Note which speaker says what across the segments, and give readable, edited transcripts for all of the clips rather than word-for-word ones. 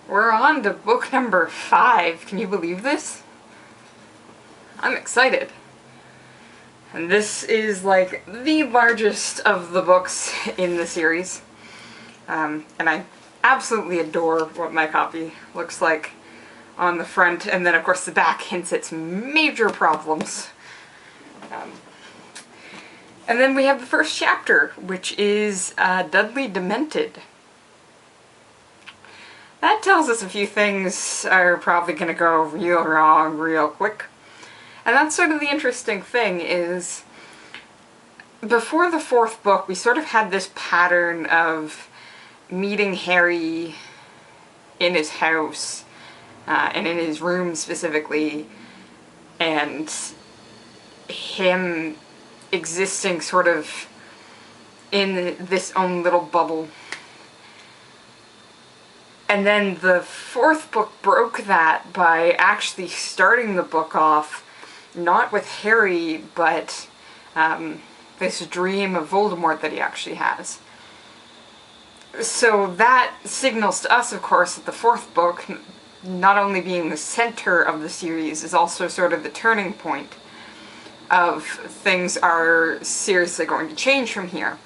Speaker 1: We're on to book number 5. Can you believe this? I'm excited. And this is like the largest of the books in the series. And I absolutely adore what my copy looks like on the front, and then of course the back hints at some major problems. And then we have the first chapter, which is Dudley Demented. That tells us a few things are probably going to go real wrong real quick. And that's sort of the interesting thing is, before the 4th book, we sort of had this pattern of meeting Harry in his house, and in his room specifically, and him existing sort of in this own little bubble. And then the 4th book broke that by actually starting the book off not with Harry, but this dream of Voldemort that he actually has. So that signals to us, of course, that the 4th book, not only being the center of the series, is also sort of the turning point of things are seriously going to change from here.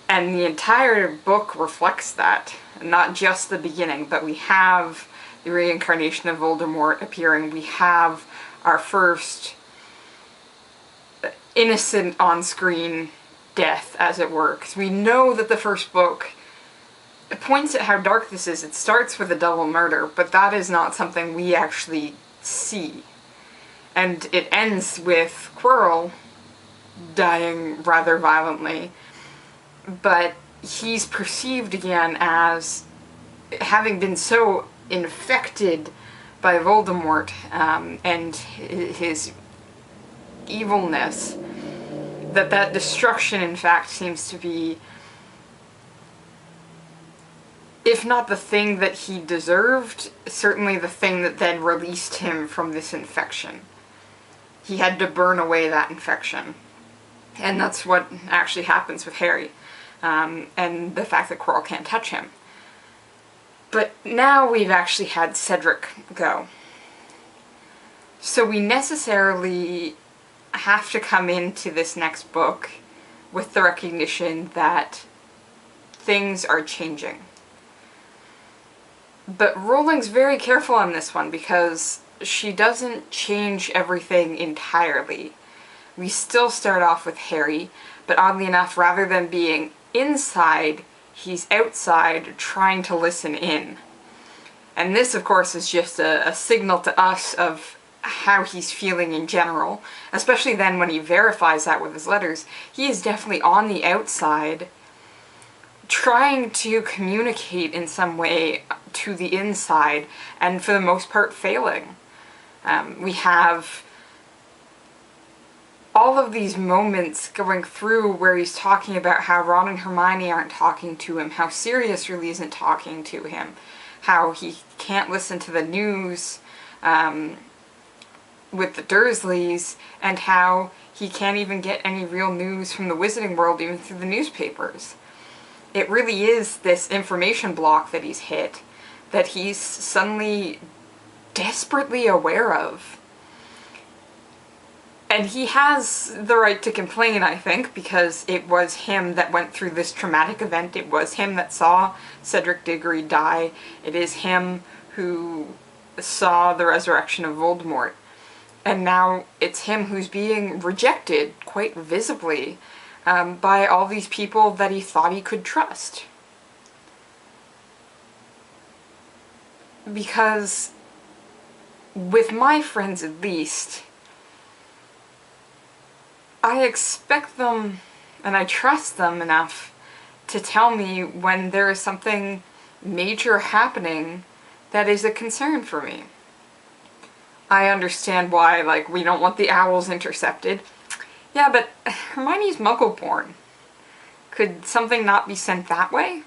Speaker 1: And the entire book reflects that. Not just the beginning, but we have the reincarnation of Voldemort appearing. We have our first innocent on-screen death, as it were. Because we know that the first book points at how dark this is. It starts with a double murder, but that is not something we actually see. And it ends with Quirrell dying rather violently, but he's perceived again as having been so infected by Voldemort and his evilness that destruction, in fact, seems to be, if not the thing that he deserved, certainly the thing that then released him from this infection. He had to burn away that infection. And that's what actually happens with Harry. And the fact that Quirrell can't touch him. But now we've actually had Cedric go. So we necessarily have to come into this next book with the recognition that things are changing. But Rowling's very careful on this one because she doesn't change everything entirely. We still start off with Harry, but oddly enough, rather than being inside, he's outside trying to listen in. And this, of course, is just a signal to us of how he's feeling in general, especially then when he verifies that with his letters. He is definitely on the outside, trying to communicate in some way to the inside, and for the most part failing. We have all of these moments going through where he's talking about how Ron and Hermione aren't talking to him, how Sirius really isn't talking to him, how he can't listen to the news with the Dursleys, and how he can't even get any real news from the Wizarding World even through the newspapers. It really is this information block that he's hit, that he's suddenly desperately aware of. And he has the right to complain, I think, because it was him that went through this traumatic event. It was him that saw Cedric Diggory die. It is him who saw the resurrection of Voldemort. And now it's him who's being rejected, quite visibly, by all these people that he thought he could trust. Because, with my friends at least, I expect them, and I trust them enough to tell me when there is something major happening that is a concern for me. I understand why, like, we don't want the owls intercepted. Yeah, but Hermione's Muggle-born. Could something not be sent that way?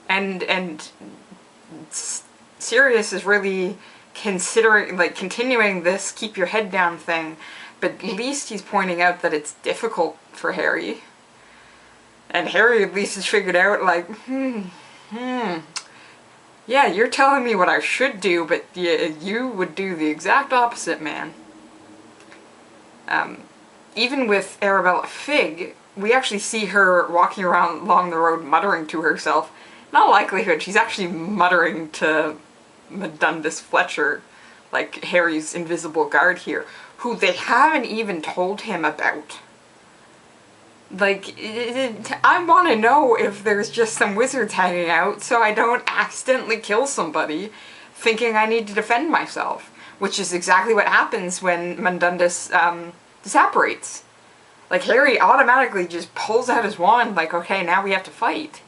Speaker 1: And Sirius is really considering, like, continuing this keep your head down thing, but at least he's pointing out that it's difficult for Harry. And Harry at least has figured out, like, Yeah, you're telling me what I should do, but you would do the exact opposite, man. Even with Arabella Figg, we actually see her walking around along the road muttering to herself. In all likelihood, she's actually muttering to Mundungus Fletcher, like Harry's invisible guard here, who they haven't even told him about. Like, I want to know if there's just some wizards hanging out so I don't accidentally kill somebody thinking I need to defend myself, which is exactly what happens when Mundungus disapparates. Like, Harry automatically just pulls out his wand like, okay, now we have to fight.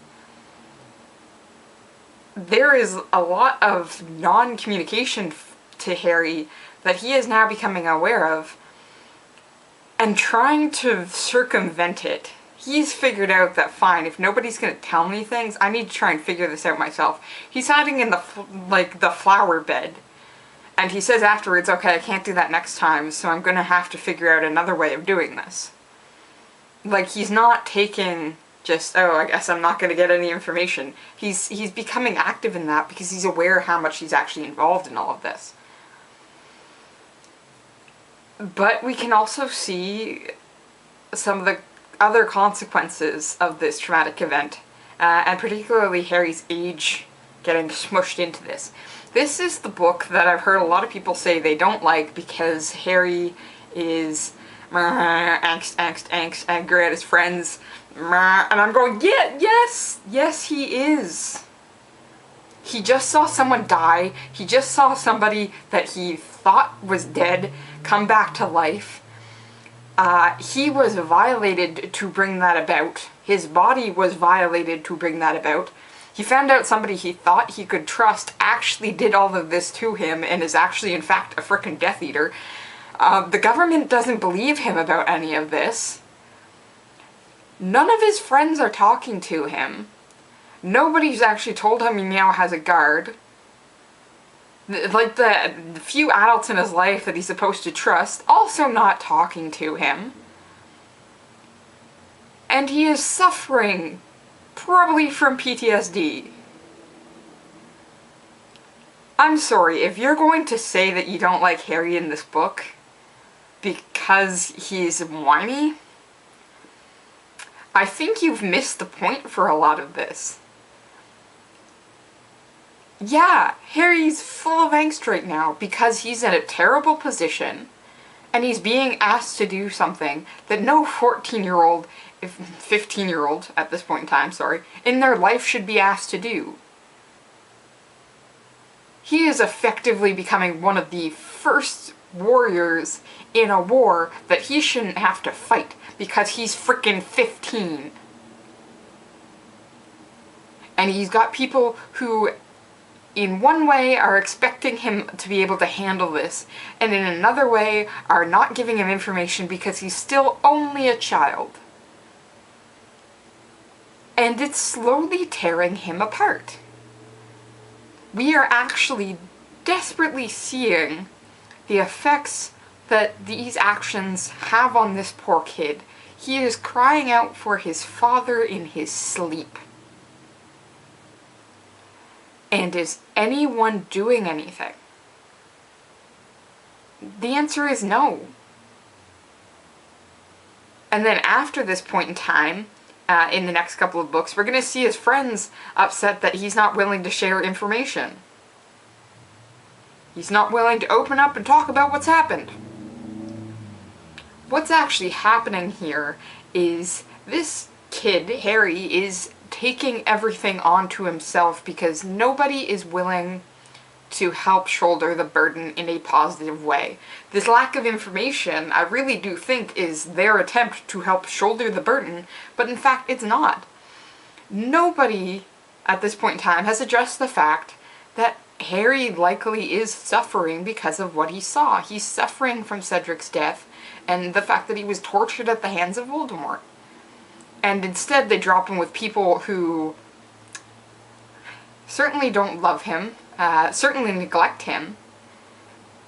Speaker 1: There is a lot of non-communication to Harry that he is now becoming aware of and trying to circumvent it. He's figured out that, fine, if nobody's gonna tell me things, I need to try and figure this out myself. He's hiding in the flower bed. And he says afterwards, okay, I can't do that next time, so I'm gonna have to figure out another way of doing this. Like, he's not taking just, oh, I guess I'm not gonna get any information. He's becoming active in that because he's aware how much he's actually involved in all of this. But we can also see some of the other consequences of this traumatic event, and particularly Harry's age getting smushed into this. This is the book that I've heard a lot of people say they don't like because Harry is angst, angry at his friends, and I'm going, yeah, yes he is. He just saw someone die, he just saw somebody that he thought was dead come back to life. He was violated to bring that about. His body was violated to bring that about. He found out somebody he thought he could trust actually did all of this to him and is actually, in fact, a frickin' Death Eater. The government doesn't believe him about any of this. None of his friends are talking to him. Nobody's actually told him he now has a guard. Like, the few adults in his life that he's supposed to trust, also not talking to him. And he is suffering, probably from PTSD. I'm sorry, if you're going to say that you don't like Harry in this book because he's whiny, I think you've missed the point for a lot of this. Yeah, Harry's full of angst right now because he's in a terrible position and he's being asked to do something that no 14-year-old, 15-year-old at this point in time, sorry, in their life should be asked to do. He is effectively becoming one of the first warriors in a war that he shouldn't have to fight because he's frickin' 15. And he's got people who in one way are expecting him to be able to handle this, and in another way are not giving him information because he's still only a child. And it's slowly tearing him apart. We are actually desperately seeing the effects that these actions have on this poor kid. He is crying out for his father in his sleep. And is anyone doing anything? The answer is no. And then after this point in time, in the next couple of books, we're going to see his friends upset that he's not willing to share information. He's not willing to open up and talk about what's happened. What's actually happening here is this kid, Harry, is taking everything onto himself because nobody is willing to help shoulder the burden in a positive way. This lack of information, I really do think, is their attempt to help shoulder the burden, but in fact it's not. Nobody at this point in time has addressed the fact that Harry likely is suffering because of what he saw. He's suffering from Cedric's death and the fact that he was tortured at the hands of Voldemort. And instead they drop him with people who certainly don't love him, certainly neglect him,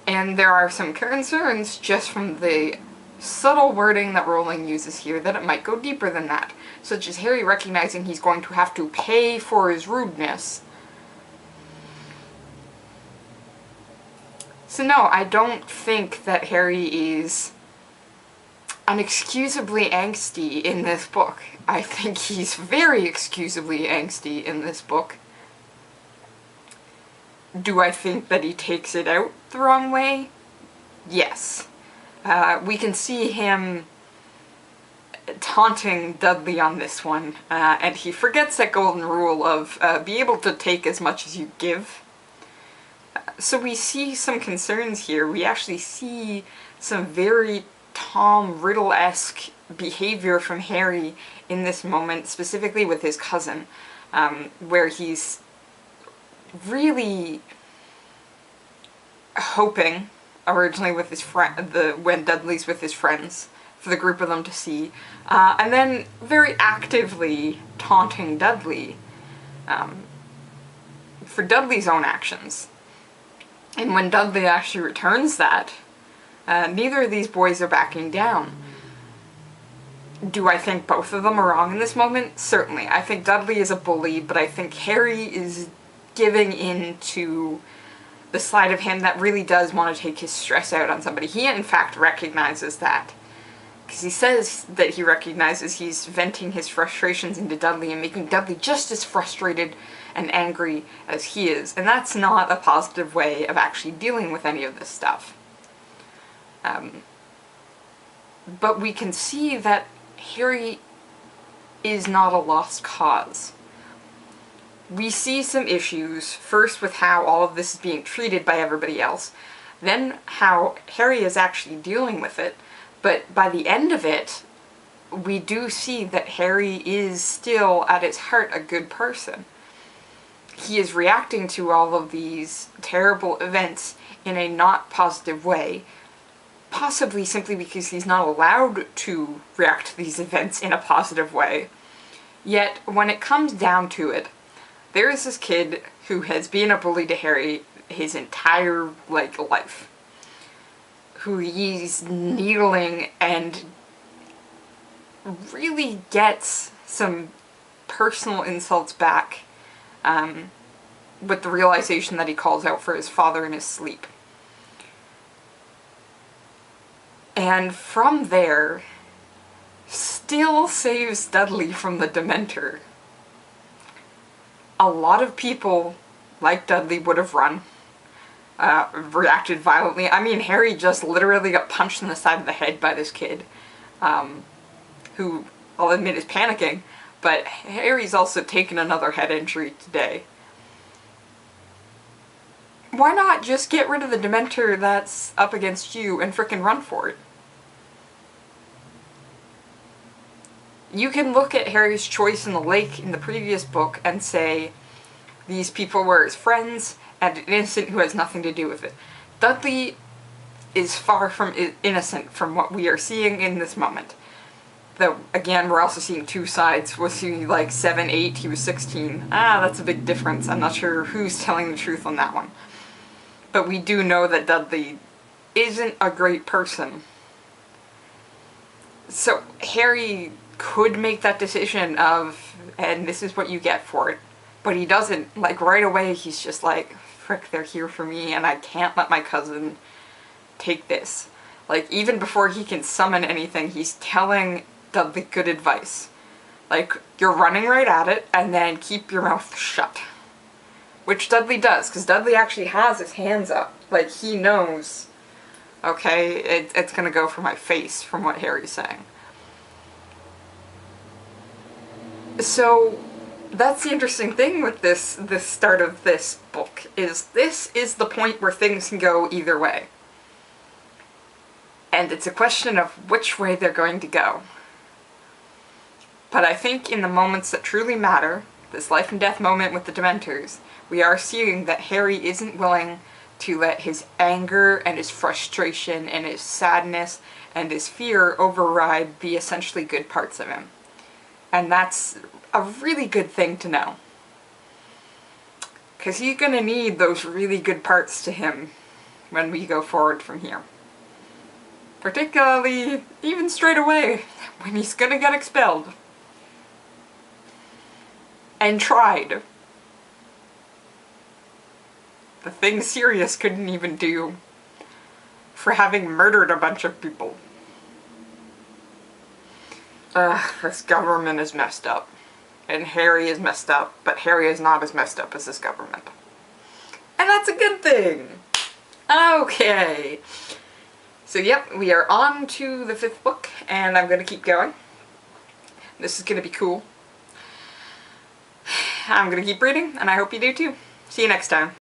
Speaker 1: and there are some concerns just from the subtle wording that Rowling uses here that it might go deeper than that, such as Harry recognizing he's going to have to pay for his rudeness. So no, I don't think that Harry is unexcusably angsty in this book. I think he's very excusably angsty in this book. Do I think that he takes it out the wrong way? Yes. We can see him taunting Dudley on this one, and he forgets that golden rule of be able to take as much as you give. So we see some concerns here. We actually see some very Tom Riddle-esque behavior from Harry in this moment, specifically with his cousin, where he's really hoping, originally with his when Dudley's with his friends, for the group of them to see, and then very actively taunting Dudley for Dudley's own actions. And when Dudley actually returns that, neither of these boys are backing down. Do I think both of them are wrong in this moment? Certainly. I think Dudley is a bully, but I think Harry is giving in to the side of him that really does want to take his stress out on somebody. He, in fact, recognizes that. Because he says that he recognizes he's venting his frustrations into Dudley and making Dudley just as frustrated and angry as he is. And that's not a positive way of actually dealing with any of this stuff. But we can see that Harry is not a lost cause. We see some issues, first with how all of this is being treated by everybody else, then how Harry is actually dealing with it, but by the end of it, we do see that Harry is still, at his heart, a good person. He is reacting to all of these terrible events in a not positive way, possibly simply because he's not allowed to react to these events in a positive way. Yet, when it comes down to it, there is this kid who has been a bully to Harry his entire, life. Who he's needling and really gets some personal insults back, with the realization that he calls out for his father in his sleep. And from there, still saves Dudley from the Dementor. A lot of people, like Dudley, would have run, reacted violently. I mean, Harry just literally got punched in the side of the head by this kid, who, I'll admit, is panicking, but Harry's also taken another head injury today. Why not just get rid of the Dementor that's up against you and frickin' run for it? You can look at Harry's choice in the lake in the previous book and say, these people were his friends, and an innocent who has nothing to do with it. Dudley is far from innocent from what we are seeing in this moment. Though, again, we're also seeing two sides. Was he 7, 8, he was 16. That's a big difference. I'm not sure who's telling the truth on that one. But we do know that Dudley isn't a great person. So, Harry could make that decision of, and this is what you get for it. But he doesn't. Right away, he's just like, frick, they're here for me, and I can't let my cousin take this. Even before he can summon anything, he's telling Dudley good advice. You're running right at it, and then keep your mouth shut. Which Dudley does, because Dudley actually has his hands up. He knows, okay, it's gonna go for my face, from what Harry's saying. So, that's the interesting thing with this start of this book, is this is the point where things can go either way. And it's a question of which way they're going to go. But I think in the moments that truly matter, this life and death moment with the Dementors, we are seeing that Harry isn't willing to let his anger and his frustration and his sadness and his fear override the essentially good parts of him. And that's a really good thing to know. Because he's going to need those really good parts to him when we go forward from here. Particularly, even straight away, when he's gonna get expelled. And tried. The thing Sirius couldn't even do for having murdered a bunch of people. This government is messed up. And Harry is messed up, but Harry is not as messed up as this government. And that's a good thing! Okay. So yep, we are on to the 5th book, and I'm gonna keep going. This is gonna be cool. I'm gonna keep reading, and I hope you do too. See you next time.